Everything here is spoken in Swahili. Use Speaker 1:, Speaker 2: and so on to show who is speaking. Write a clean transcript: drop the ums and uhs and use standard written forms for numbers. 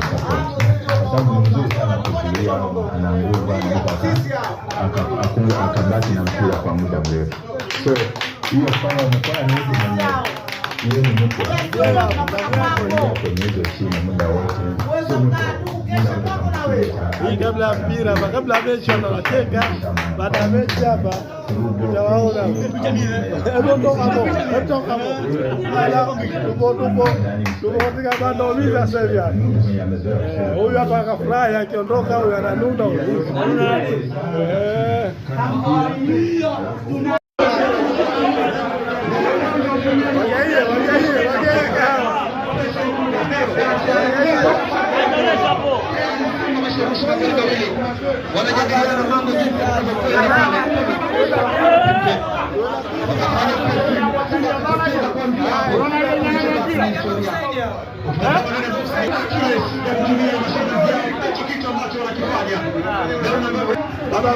Speaker 1: kwa sababu ni mzuri sana kuzuia, ana nguvu, akabaki na mpira kwa muda mrefu. So hiyo kama umekuwa ni ile ni mtu kwenye hizo chini muda wote.
Speaker 2: Hii kabla ya mpira, kabla ya mechi wanacheka, baada ya mechi hapa utawaona. Tuko katika bando hivi sasa hivi. Huyu hapa akafurahi akiondoka, huyu ananuna huyu.
Speaker 3: Wanajadiliana mambo
Speaker 2: Baba